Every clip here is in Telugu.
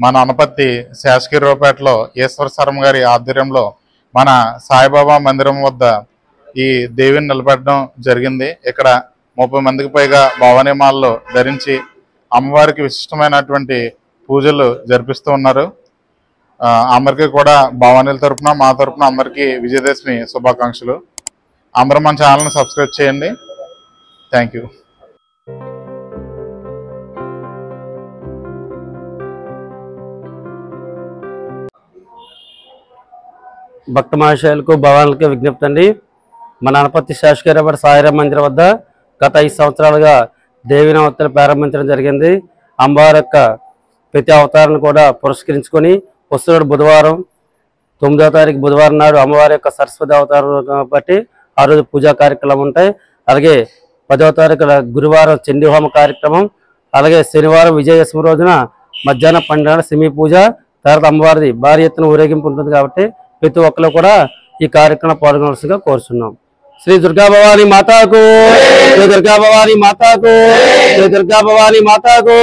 మన అనపత్తి శాసగిరిపేటలో ఈశ్వర శర్మ గారి ఆధ్వర్యంలో మన సాయిబాబా మందిరం వద్ద ఈ దేవిని నిలబెట్టడం జరిగింది. ఇక్కడ 30 మందికి పైగా భవానీమాలలు ధరించి అమ్మవారికి విశిష్టమైనటువంటి పూజలు జరిపిస్తూ ఉన్నారు. అందరికీ కూడా భవానీల తరపున మా తరపున అందరికీ విజయదశమి శుభాకాంక్షలు. అందరూ మన ఛానల్ని సబ్స్క్రైబ్ చేయండి. Thank you. భక్త మహాశయులకు భవానులకి విజ్ఞప్తి అండి. మన అనపత్తి శాసగిరిపేట సాయిరాం మందిరం వద్ద గత 5 సంవత్సరాలుగా దేవి నవరాత్రులు ప్రారంభించడం జరిగింది. అమ్మవారి యొక్క ప్రతి అవతారాన్ని కూడా పురస్కరించుకొని వస్తున్న బుధవారం 9వ తారీఖు బుధవారం నాడు అమ్మవారి యొక్క సరస్వతి అవతారం కాబట్టి ఆ రోజు పూజా కార్యక్రమాలు ఉంటాయి. అలాగే 10వ తారీఖు గురువారం చండీ హోమ కార్యక్రమం, అలాగే శనివారం విజయదశమి రోజున మధ్యాహ్నం 12 సెమీ పూజ, తర్వాత అమ్మవారిది భారీ ఎత్తున ఊరేగింపు ఉంటుంది. కాబట్టి ప్రతి ఒక్కరు కూడా ఈ కార్యక్రమం పాల్గొనవలసిందిగా కోరుచున్నాం. శ్రీ దుర్గా భవానీ మాతాకు, శ్రీ దుర్గా భవానీ మాతాకు, శ్రీ దుర్గా భవానీ మాతాకు.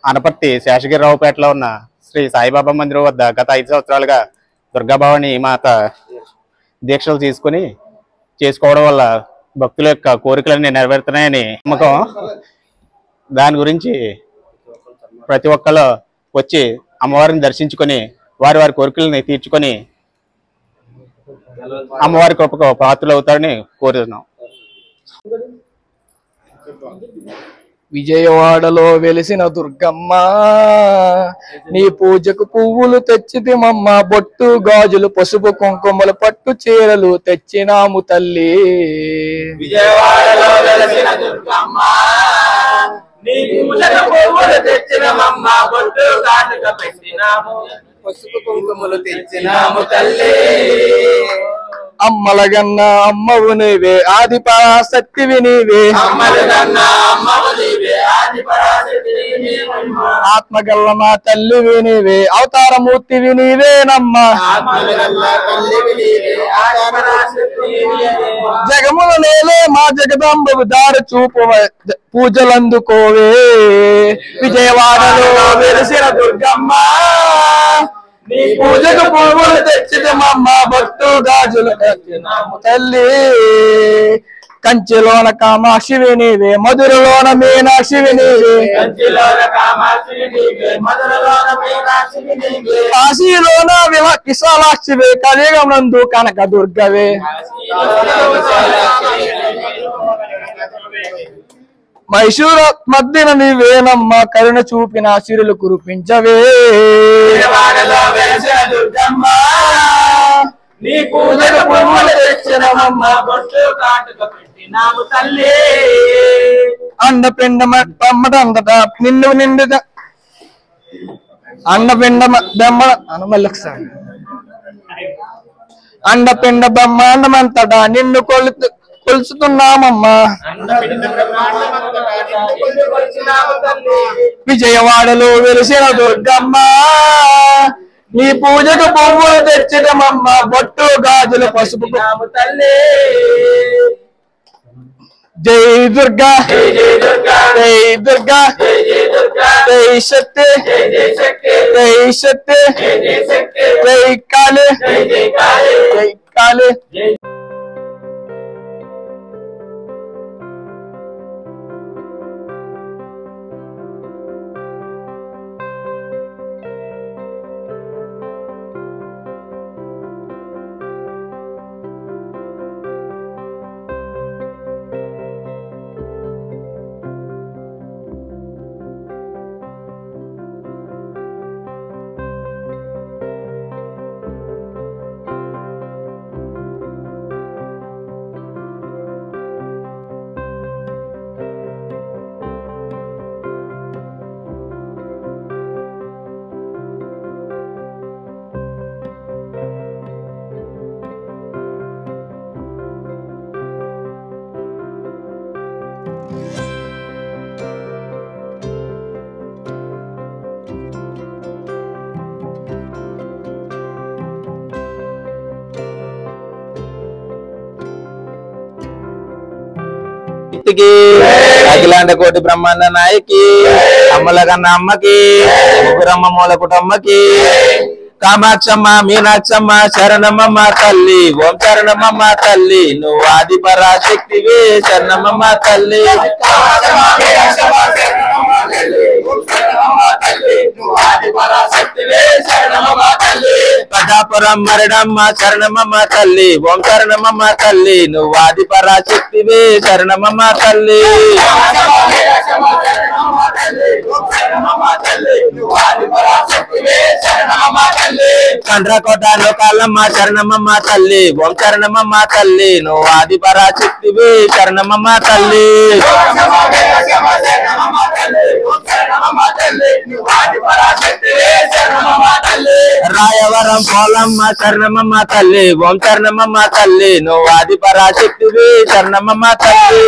అనపర్తి శేషగిరిరావుపేటలో ఉన్న శ్రీ సాయిబాబా మందిరం వద్ద గత 5 సంవత్సరాలుగా దుర్గా భవానీ మాత దీక్షలు చేసుకోవడం వల్ల భక్తుల యొక్క కోరికలన్నీ నెరవేరుతున్నాయని నమ్మకం. దాని గురించి ప్రతి ఒక్కరు వచ్చి అమ్మవారిని దర్శించుకొని వారి కోరికలని తీర్చుకొని అమ్మవారి కృపకు పాత్రలు అవుతారని కోరుతున్నాం. విజయవాడలో వెలిసిన దుర్గమ్మ, నీ పూజకు పువ్వులు తెచ్చితిమమ్మ, బొట్టు గాజులు పసుపు కుంకుమలు పట్టు చీరలు తెచ్చినాము తల్లి. విజయవాడలో వెలిసిన దుర్గమ్మ, నీ పూజకు పువ్వులు తెచ్చినమమ్మ, బొట్టు గాజులు పెట్టినాము, పసుపు కుంకుమలు తెచ్చినాము తల్లి. అమ్మలగన్న అమ్మవు నీవే, ఆది పరాశక్తివి నీవే, ఆత్మగల్ల మా తల్లివి నీవే, అవతారమూర్తివి నీవేనమ్మ. జగముల నేలే మా జగదంబవు దారి చూపు పూజలందుకోవే. విజయవాడలో వెలిసిన దుర్గమ్మ, నీ పూజకు పువ్వులు తెచ్చినమమ్మ, బొట్టు గాజులు తెచ్చినాము తల్లి. కంచిలోన కామాక్షివి నీవే, మధురలోన మీనాక్షివి నీవే, కాశీలోన విశాలాక్షివే, కలియుగమందు కనక దుర్గవే. మైసూరు మధ్యన నీవేనమ్మ, కరుణ చూపిన సిరులు కురిపించవే. నీ పూజకు పువ్వులు తెచ్చినమమ్మ, బొట్టు కాటుక పెట్టినాము తల్లి. అండపిండ బొమ్మటంతట నిన్ను నిండు అండపిండ బొమ్మ మళ్ళొకసారి అండపిండ బ్రహ్మాండమంతటా నిన్ను కొలుచుతున్నామమ్మా. విజయవాడలో వెలిసిన దుర్గమ్మ, నీ పూజకు పువ్వులు తెచ్చినమమ్మ, బొట్టు గాజులు పసుపు తల్లి. జై దుర్గా, జై దుర్గా, జై శక్తి, జై శక్తి, జై కాళీ, జై కాళీ. పరాశక్తికి అఖిలాండ కోటి బ్రహ్మాండ నాయకి అమ్మల కన్న అమ్మకి ముగ్గురమ్మ మూల కుటమ్మకి కామాక్షమ్మ మీనాక్షమ్మ శరణమమ్మ తల్లి ఓం శరణమమ్మ తల్లి నువ్వు ఆది పరాశక్తివి శరణమమ్మ తల్లి ప్రజాపురం మరడమ్మ శరణమమ్మ తల్లి ఓం శరణమమ్మ తల్లి నువ్వు ఆది పరాశక్తివి శరణమమ్మ తల్లి కండ్రకోట లోకాలమ్మ శరణమమ్మ తల్లి ఓం శరణమమ్మ తల్లి నువ్వు ఆది పరాశక్తివి శరణమమ్మ తల్లి రాయవరం పోలమ్మ శరణమమ్మ తల్లి ఓం శరణమమ్మ తల్లి నువ్వు ఆది పరాశక్తివి శరణమమ్మ తల్లి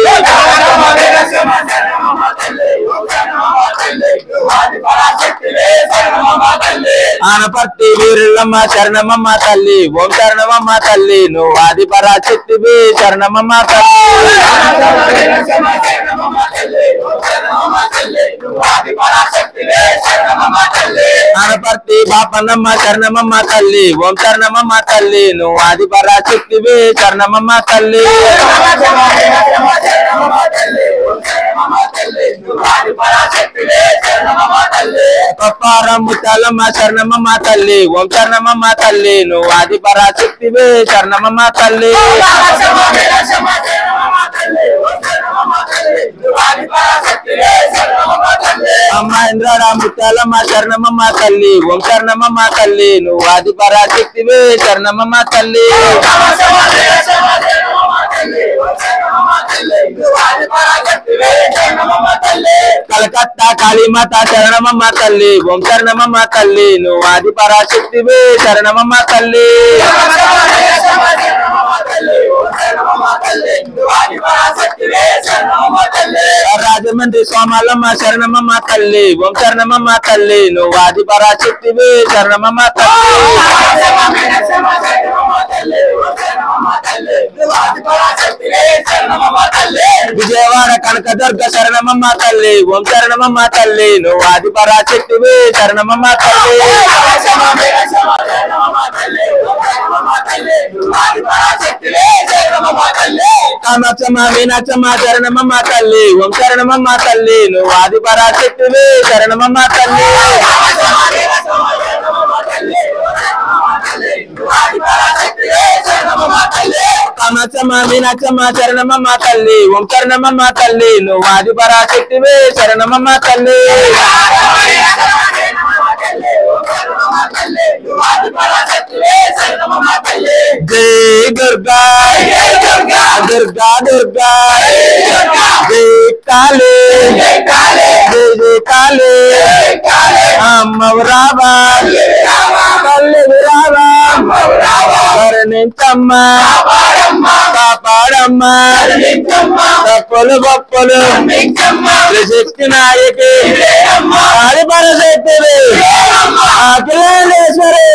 ఆనపర్తి వీరులమ్మ శరణమమ్మ తల్లి ఓం శరణమమ్మ తల్లి నువ్వు ఆది పరాశక్తివి శరణమమ్మ తల్లి ఆనపర్తి బాపన్నమ్మ శరణమమ్మ తల్లి ఓం శరణమమ్మ తల్లి నువ్వు ఆది పరాశక్తివి శరణమమ్మ తల్లి పప్పారం ముత్యాలమ్మ శరణమమ్మ తల్లి ఓం శరణమమ్మ తల్లి నువ్వు ఆది పరాశక్తివి శరణమమ్మ తల్లి అమ్మ ఇంద్రాడ ముత్యాలమ్మ శరణమమ్మ తల్లి ఓం శరణమమ్మ తల్లి నువ్వు ఆది పరాశక్తివి శరణమమ్మ తల్లి కలకత్తా కాళీమాత శరణమమ్మ తల్లి ఓం శరణమమ్మ తల్లి నువ్వు ఆది పరాశక్తివి శరణమమ్మ తల్లి రాజమండ్రి సోమాలమ్మ శరణమమ్మ తల్లి ఓం శరణమమ్మ తల్లి నువ్వు ఆది పరాశక్తివి శరణమమ్మ తల్లి విజయవాడ కనకదుర్గ శరణమమ్మ తల్లి ఓం శరణమమ్మ తల్లి నువ్వు ఆది పరాశక్తివి శరణమమ్మ తల్లి కామాక్షమ్మ మీనాక్షమ్మ శరణమమ్మ తల్లి ఓం శరణమమ్మ తల్లి నువ్వు ఆది పరాశక్తివి శరణమమ్మ తల్లి కామాక్షమ్మ మీనాక్షమ్మ శరణమమ్మ తల్లి ఓం శరణమమ్మ తల్లి నువ్వు ఆది పరాశక్తివి శరణమమ్మ తల్లి జై దుర్గా దుర్గా దుర్గా జై కాళీ జై కాళీ అమ్మవు రావా తల్లి రావా కరుణించమ్మా కాపాడమ్మా తప్పులు గొప్పలు శక్తి నాయకి ఆది పరాశక్తివి అఖిలేశ్వరి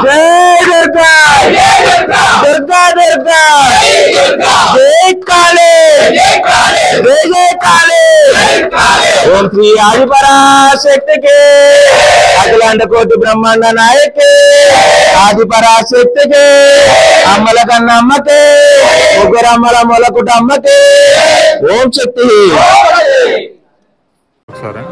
జై దుర్గా దుర్గా దుర్గా జై కాళీ జై జై కాళీ ఓం శ్రీ ఆది పరాశక్తికి అఖిలాండ కోటి బ్రహ్మాండ నాయకి ఆది పరాశక్తికి అమ్మల కన్న అమ్మకి ముగ్గురమ్మల మొలకుట అమ్మకి ఓం శక్తి. సరే.